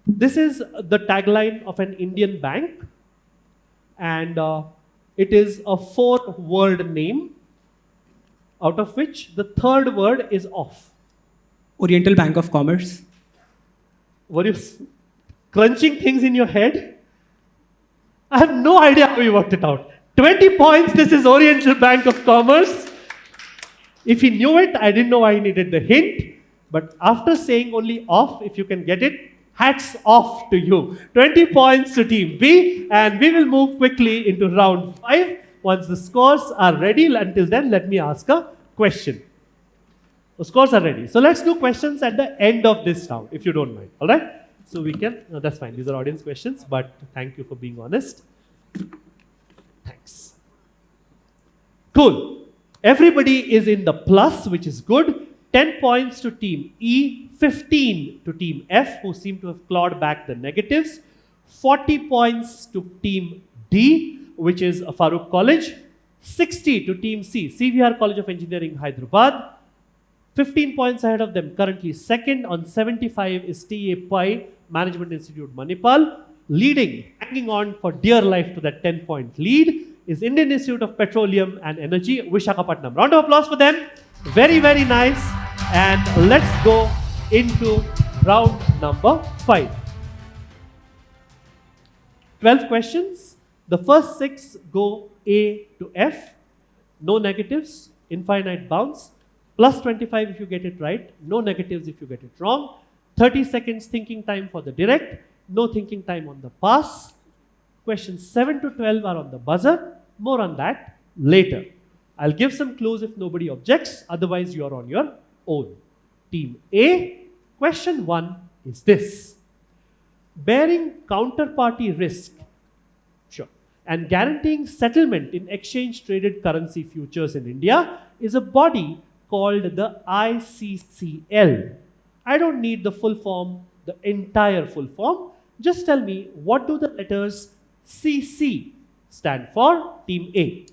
this is the tagline of an Indian bank, and it is a 4-word name, out of which the 3rd word is off. Oriental Bank of Commerce. Were you crunching things in your head? I have no idea how you worked it out. 20 points, this is Oriental Bank of Commerce. If he knew it, I didn't know why he needed the hint. But after saying only off, if you can get it, hats off to you. 20 points to Team B, and we will move quickly into round 5 once the scores are ready. Until then, let me ask a question. The scores are ready. So let's do questions at the end of this round, if you don't mind. All right? So we can, no, that's fine. These are audience questions, but thank you for being honest. Thanks. Cool. Everybody is in the plus, which is good. 10 points to Team E, 15 to Team F, who seem to have clawed back the negatives, 40 points to Team D, which is Farooq College, 60 to Team C, CVR College of Engineering, Hyderabad, 15 points ahead of them, currently second on 75 is TAPI Management Institute, Manipal. Leading, hanging on for dear life to that 10-point lead is Indian Institute of Petroleum and Energy, Visakhapatnam. Round of applause for them. Very, very nice. And let's go into round number 5. 12 questions. The first 6 go A to F. No negatives, infinite bounds. Plus 25 if you get it right. No negatives if you get it wrong. 30 seconds thinking time for the direct. No thinking time on the pass. Questions 7 to 12 are on the buzzer. More on that later. I'll give some clues if nobody objects. Otherwise, you're on your own. Team A, question 1 is this. Bearing counterparty risk, sure, and guaranteeing settlement in exchange-traded currency futures in India is a body called the ICCL. I don't need the full form, the entire full form. Just tell me, what do the letters CC stand for? Team A.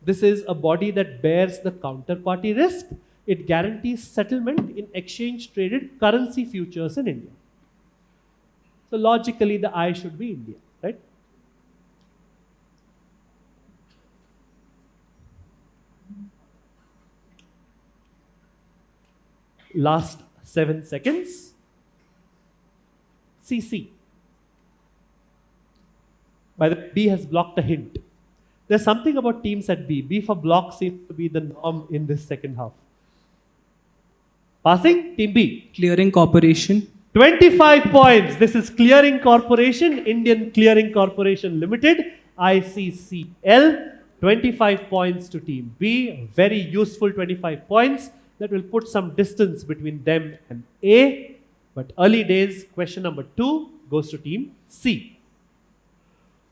This is a body that bears the counterparty risk. It guarantees settlement in exchange-traded currency futures in India. So logically, the I should be India, right? Last 7 seconds. CC. By the way, B has blocked a hint. There's something about teams at B. B for block seems to be the norm in this second half. Passing, team B. Clearing Corporation. 25 points. This is Clearing Corporation, Indian Clearing Corporation Limited, ICCL. 25 points to team B. Very useful 25 points that will put some distance between them and A. But early days, question number 2 goes to team C.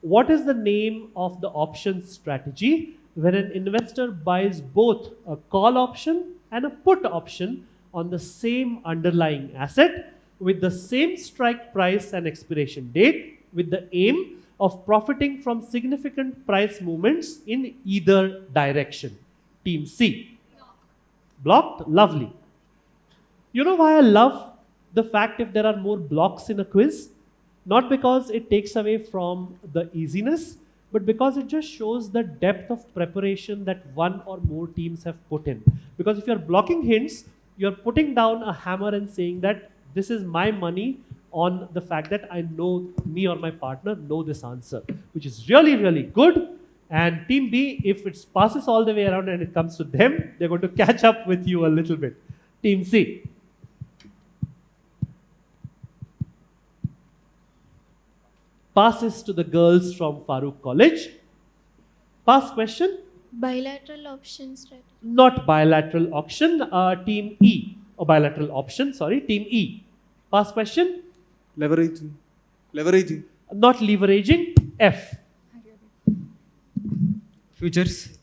What is the name of the option strategy when an investor buys both a call option and a put option on the same underlying asset with the same strike price and expiration date with the aim of profiting from significant price movements in either direction? Team C. Blocked? Lovely. You know why I love the fact if there are more blocks in a quiz? Not because it takes away from the easiness, but because it just shows the depth of preparation that one or more teams have put in. Because if you're blocking hints, you're putting down a hammer and saying that this is my money on the fact that I know me or my partner know this answer, which is really, really good. And team B, if it passes all the way around and it comes to them, they're going to catch up with you a little bit. Team C. Passes to the girls from Farooq College. Pass question. Bilateral option strategy. Not bilateral option. Team E. Or bilateral option, sorry. Team E. Pass question. Leveraging. Leveraging. Not leveraging. F. Futures.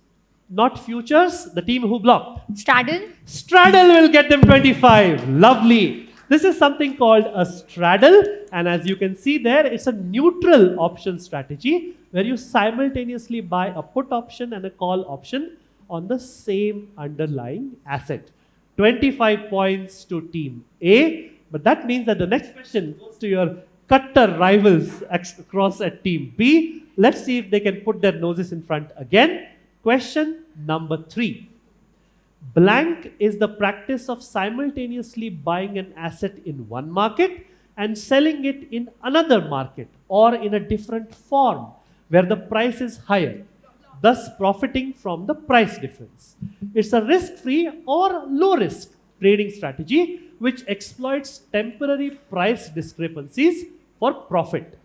Not futures. The team who blocked. Straddle. Straddle will get them 25. Lovely. This is something called a straddle, and as you can see there, it's a neutral option strategy where you simultaneously buy a put option and a call option on the same underlying asset. 25 points to team A, but that means that the next question goes to your cutter rivals across at team B. Let's see if they can put their noses in front again. Question number 3. Blank is the practice of simultaneously buying an asset in one market and selling it in another market or in a different form where the price is higher, thus profiting from the price difference. It's a risk-free or low-risk trading strategy which exploits temporary price discrepancies for profit.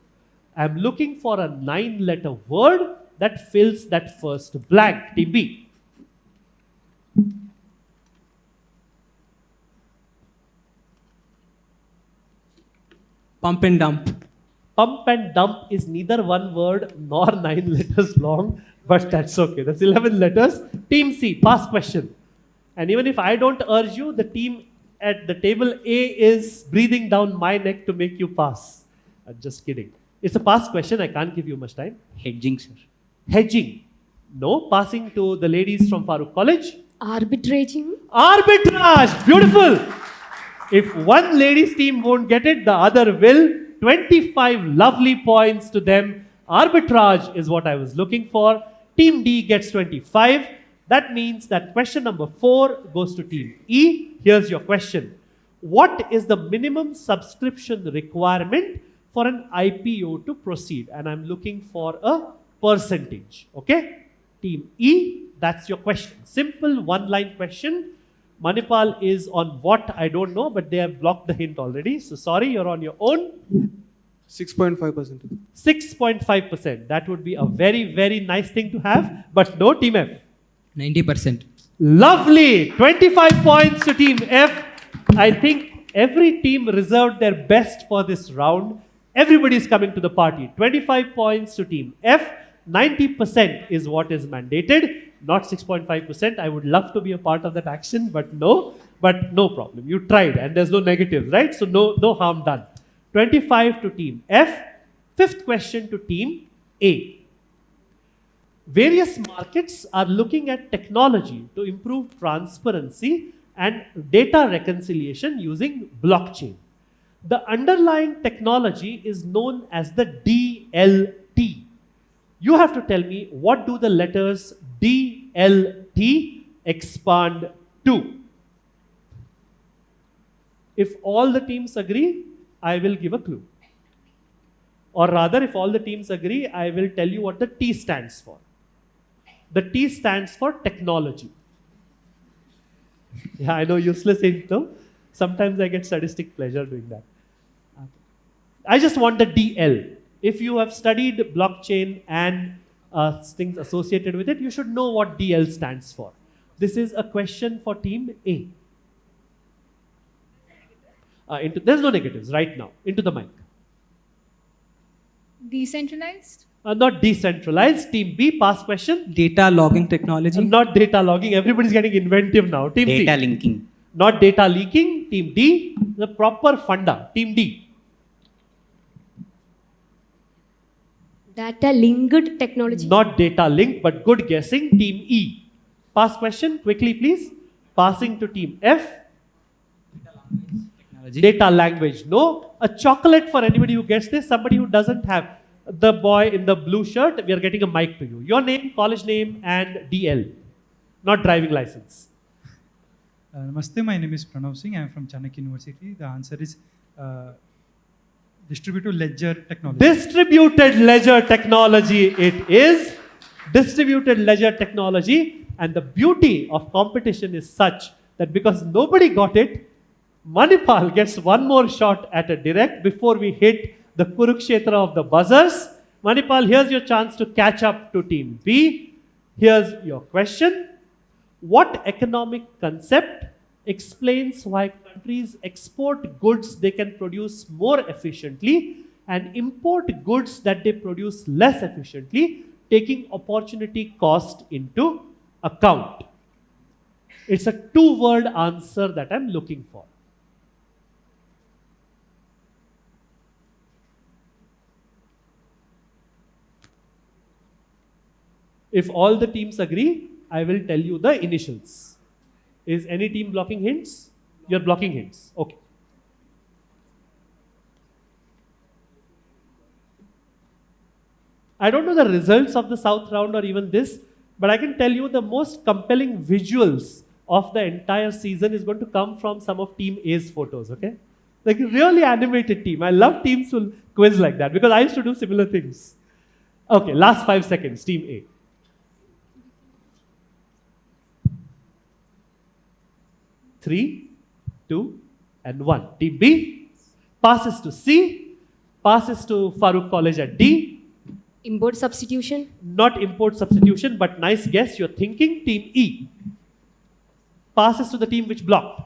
I'm looking for a 9-letter word that fills that first blank. Team B. Pump and dump. Pump and dump is neither one word nor 9 letters long, but that's okay. That's 11 letters. Team C, pass question. And even if I don't urge you, the team at the table A is breathing down my neck to make you pass. I'm just kidding. It's a pass question. I can't give you much time. Hedging, sir. Hedging. No. Passing to the ladies from Farooq College. Arbitraging. Arbitrage. Beautiful. If one ladies team won't get it, the other will. 25 lovely points to them. Arbitrage is what I was looking for. Team D gets 25. That means that question number 4 goes to team E. Here's your question. What is the minimum subscription requirement for an IPO to proceed? And I'm looking for a percentage. Okay? Team E, that's your question. Simple one-line question. Manipal is on what? I don't know, but they have blocked the hint already. So sorry, you're on your own. 6.5%. 6.5%. That would be a very, very nice thing to have. But no, Team F. 90%. Lovely. 25 points to Team F. I think every team reserved their best for this round. Everybody is coming to the party. 25 points to Team F. 90% is what is mandated. Not 6.5%. I would love to be a part of that action, but no problem. You tried and there's no negatives, right? So no harm done. 25 to Team F. Fifth question to Team A. Various markets are looking at technology to improve transparency and data reconciliation using blockchain. The underlying technology is known as the DLT. You have to tell me, what do the letters DLT expand to? If all the teams agree, I will give a clue. Or rather, if all the teams agree, I will tell you what the T stands for. The T stands for technology. Yeah, I know, useless hint though. Sometimes I get sadistic pleasure doing that. I just want the DL. If you have studied blockchain and things associated with it, you should know what DL stands for. This is a question for team A. There's no negatives right now. Into the mic. Decentralized? Not decentralized. Team B, pass question. Data logging technology. Not data logging. Everybody's getting inventive now. Team C. Data linking. Not data leaking. Team D, the proper funda. Team D. Data linked technology. Not data link, but good guessing. Team E. Pass question quickly, please. Passing to team F. Data language. No. A chocolate for anybody who gets this. Somebody who doesn't have. The boy in the blue shirt, we are getting a mic to you. Your name, college name, and DL. Not driving license. Namaste, my name is Pranav Singh. I am from Chanakya University. The answer is distributed ledger technology. Distributed ledger technology it is. Distributed ledger technology. And the beauty of competition is such that because nobody got it, Manipal gets one more shot at a direct before we hit the Kurukshetra of the buzzers. Manipal, here's your chance to catch up to team B. Here's your question. What economic concept explains why countries export goods they can produce more efficiently and import goods that they produce less efficiently, taking opportunity cost into account? It's a two-word answer that I'm looking for. If all the teams agree, I will tell you the initials. Is any team blocking hints? You're blocking hints. Okay. I don't know the results of the South round or even this, but I can tell you the most compelling visuals of the entire season is going to come from some of Team A's photos, okay? Like a really animated team. I love teams who quiz like that because I used to do similar things. Okay, last 5 seconds, Team A. 3, 2, and 1. Team B passes to C, passes to Farooq College at D. Import substitution? Not import substitution, but nice guess, you're thinking. Team E passes to the team which blocked.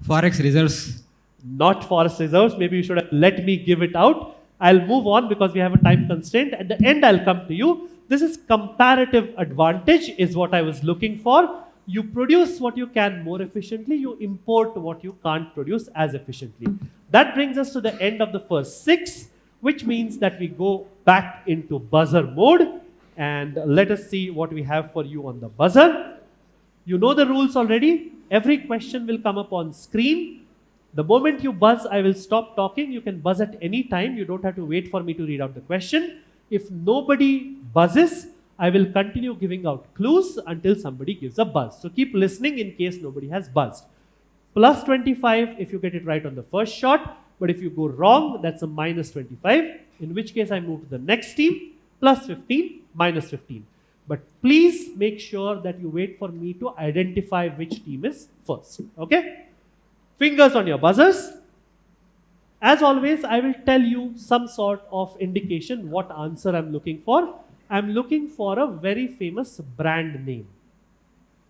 Forex reserves. Not forex reserves. Maybe you should have let me give it out. I'll move on because we have a time constraint. At the end, I'll come to you. This is comparative advantage is what I was looking for. You produce what you can more efficiently. You import what you can't produce as efficiently. That brings us to the end of the first 6, which means that we go back into buzzer mode. And let us see what we have for you on the buzzer. You know the rules already. Every question will come up on screen. The moment you buzz, I will stop talking. You can buzz at any time. You don't have to wait for me to read out the question. If nobody buzzes, I will continue giving out clues until somebody gives a buzz. So keep listening in case nobody has buzzed. Plus 25 if you get it right on the first shot. But if you go wrong, that's a minus 25. In which case I move to the next team. Plus 15, minus 15. But please make sure that you wait for me to identify which team is first. Okay? Fingers on your buzzers. As always, I will tell you some sort of indication what answer I'm looking for. I'm looking for a very famous brand name.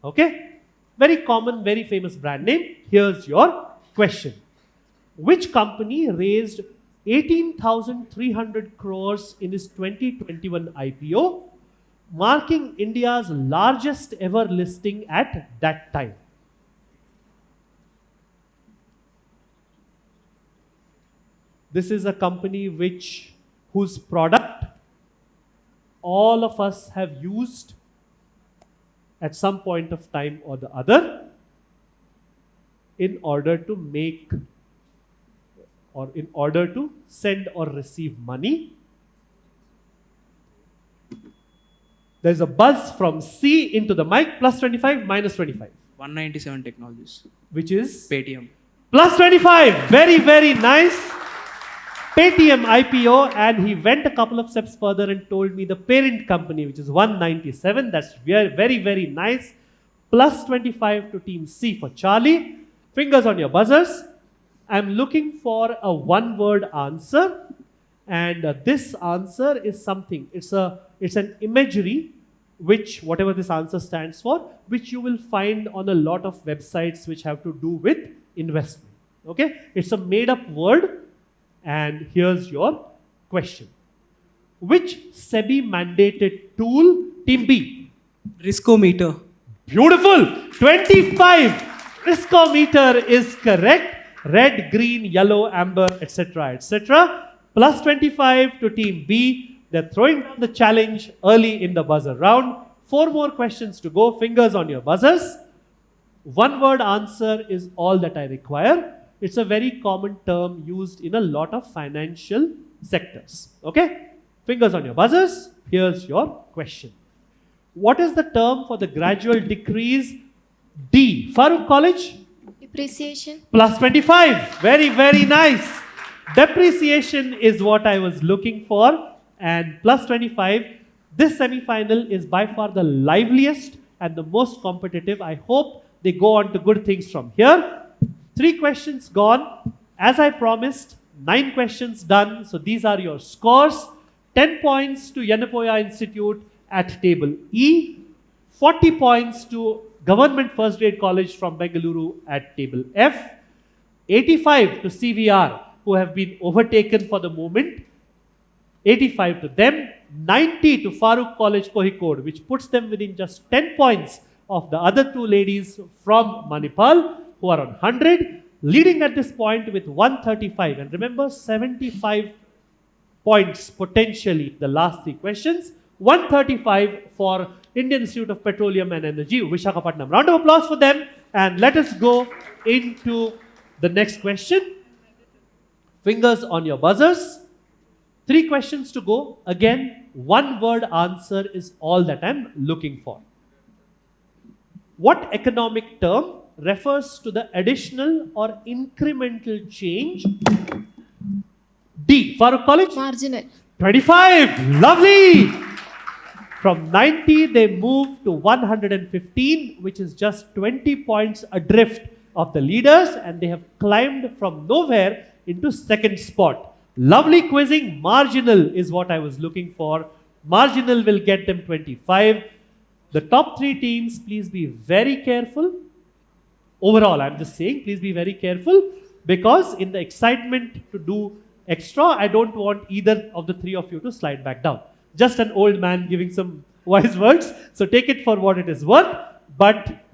Okay? Very common, very famous brand name. Here's your question. Which company raised 18,300 crores in its 2021 IPO, marking India's largest ever listing at that time? This is a company whose product all of us have used at some point of time or the other in order to make or in order to send or receive money. There's a buzz from C into the mic. Plus 25, minus 25. 197 Technologies. Which is? Paytm. Plus 25. Very, very nice. Paytm IPO, and he went a couple of steps further and told me the parent company, which is 197. That's very, very nice. Plus 25 to team C for Charlie. Fingers on your buzzers. I'm looking for a one-word answer, and this answer is something. It's an imagery, which whatever this answer stands for, which you will find on a lot of websites which have to do with investment. Okay, it's a made-up word, and here's your question. Which SEBI-mandated tool, Team B? Riskometer. Beautiful. 25. Riskometer is correct. Red, green, yellow, amber, etc., etc. Plus 25 to Team B. They're throwing down the challenge early in the buzzer round. 4 more questions to go. Fingers on your buzzers. One word answer is all that I require. It's a very common term used in a lot of financial sectors. Okay? Fingers on your buzzers. Here's your question. What is the term for the gradual decrease? D. Farooq College? Depreciation. Plus 25. Very, very nice. Depreciation is what I was looking for. And plus 25. This semi-final is by far the liveliest and the most competitive. I hope they go on to good things from here. 3 questions gone. As I promised, 9 questions done. So these are your scores. 10 points to Yenapoya Institute at table E. 40 points to Government First Grade College from Bengaluru at table F. 85 to CVR, who have been overtaken for the moment. 85 to them. 90 to Farooq College Kozhikode, which puts them within just 10 points of the other 2 ladies from Manipal, who are on 100, leading at this point with 135. And remember, 75 points potentially the last 3 questions. 135 for Indian Institute of Petroleum and Energy, Visakhapatnam. Round of applause for them. And let us go into the next question. Fingers on your buzzers. 3 questions to go. Again, one word answer is all that I'm looking for. What economic term refers to the additional or incremental change? D. Farooq College? Marginal. 25. Lovely. From 90, they move to 115, which is just 20 points adrift of the leaders, and they have climbed from nowhere into second spot. Lovely quizzing. Marginal is what I was looking for. Marginal will get them 25. The top 3 teams, please be very careful. Overall, I'm just saying, please be very careful, because in the excitement to do extra, I don't want either of the 3 of you to slide back down. Just an old man giving some wise words. So take it for what it is worth. But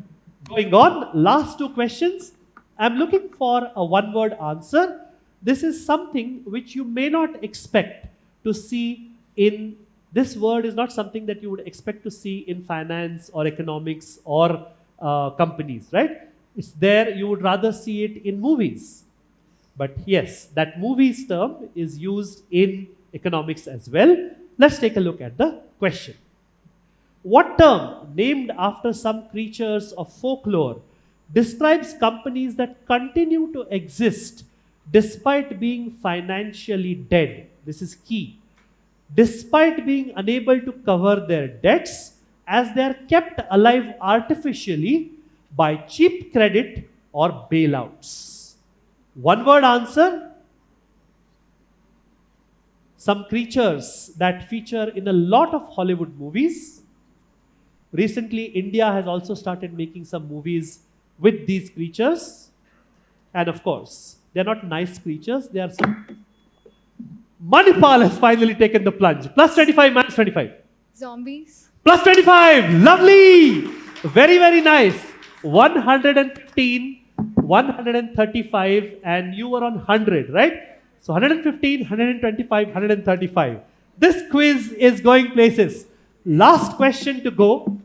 going on, last 2 questions. I'm looking for a one-word answer. This is something which you may not expect to see in, this word is not something that you would expect to see in finance or economics or companies, right? It's there, you would rather see it in movies. But yes, that movies term is used in economics as well. Let's take a look at the question. What term, named after some creatures of folklore, describes companies that continue to exist despite being financially dead? This is key. Despite being unable to cover their debts, as they are kept alive artificially by cheap credit or bailouts. One word answer. Some creatures that feature in a lot of Hollywood movies. Recently, India has also started making some movies with these creatures. And of course, they're not nice creatures. They are some. Manipal has finally taken the plunge. Plus 25, minus 25. Zombies. Plus 25. Lovely. Very, very nice. 115, 135, and you were on 100, right? So 115, 125, 135. This quiz is going places. Last question to go.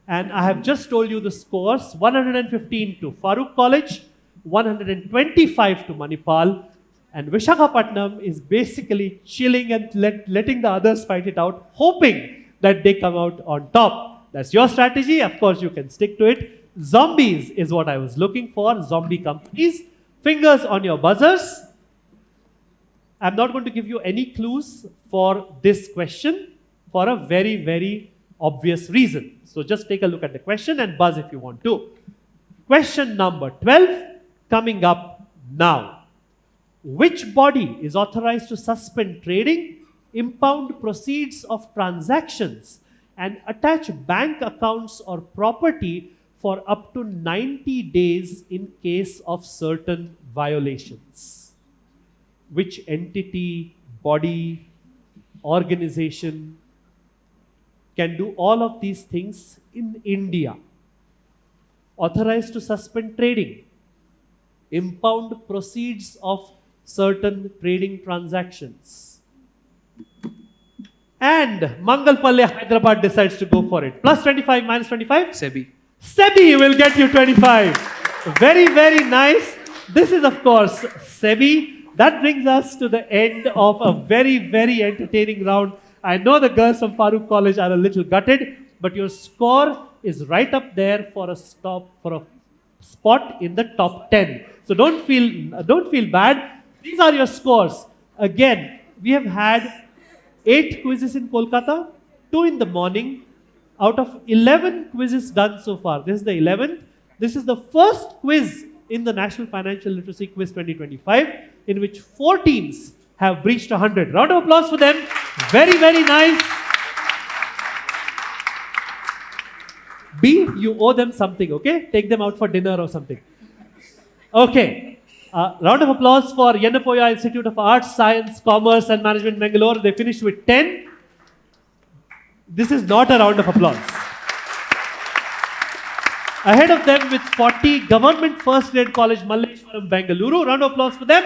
And I have just told you the scores. 115 to Farooq College, 125 to Manipal, and Visakhapatnam is basically chilling and letting the others fight it out, hoping that they come out on top. That's your strategy. Of course, you can stick to it. Zombies is what I was looking for. Zombie companies. Fingers on your buzzers. I'm not going to give you any clues for this question for a very, very obvious reason. So just take a look at the question and buzz if you want to. Question number 12 coming up Now, which body is authorized to suspend trading, impound proceeds of transactions, and attach bank accounts or property for up to 90 days in case of certain violations? Which entity, body, organization can do all of these things in India? Authorized to suspend trading, impound proceeds of certain trading transactions. And Mangalpalle, Hyderabad decides to go for it. Plus 25, minus 25? SEBI. SEBI will get you 25. Very, very nice. This is, of course, SEBI. That brings us to the end of a very, very entertaining round. I know the girls from Farooq College are a little gutted, but your score is right up there for a spot in the top 10. So don't feel bad. These are your scores. Again, we have had 8 quizzes in Kolkata, 2 in the morning, out of 11 quizzes done so far. This is the 11th. This is the first quiz in the National Financial Literacy Quiz 2025, in which 4 teams have breached 100. Round of applause for them. Very, very nice. B, you owe them something, okay? Take them out for dinner or something. Okay. Round of applause for Yennapoya Institute of Arts, Science, Commerce and Management, Bengaluru. They finished with 10. This is not a round of applause. Ahead of them with 40, Government First Grade College, Malleshwaram, Bengaluru. Round of applause for them.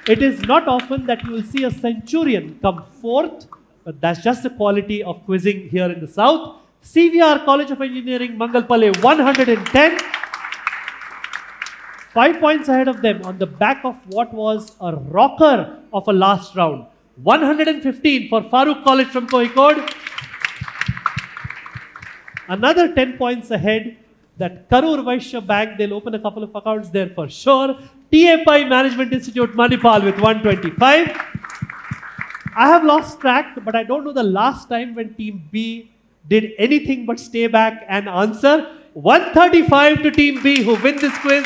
It is not often that you will see a centurion come fourth, but that's just the quality of quizzing here in the South. CVR College of Engineering, Mangalpalle, 110. 5 points ahead of them on the back of what was a rocker of a last round. 115 for Farooq College from Kozhikode. Another 10 points ahead, that Karur Vaishya Bank, they'll open a couple of accounts there for sure. TAPI Management Institute, Manipal with 125. I have lost track, but I don't know the last time when Team B did anything but stay back and answer. 135 to Team B, who win this quiz.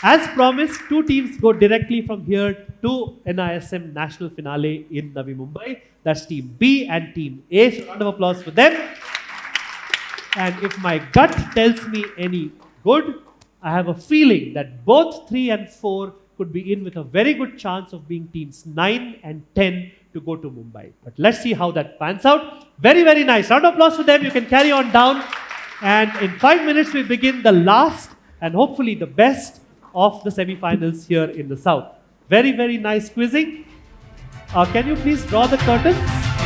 As promised, 2 teams go directly from here to NISM National Finale in Navi Mumbai. That's Team B and Team A. So round of applause for them. And if my gut tells me any good, I have a feeling that both 3 and 4 could be in with a very good chance of being teams 9 and 10 to go to Mumbai. But let's see how that pans out. Very, very nice. Round of applause for them. You can carry on down. And in 5 minutes, we begin the last and hopefully the best of the semi-finals here in the South. Very, very nice quizzing. Can you please draw the curtains?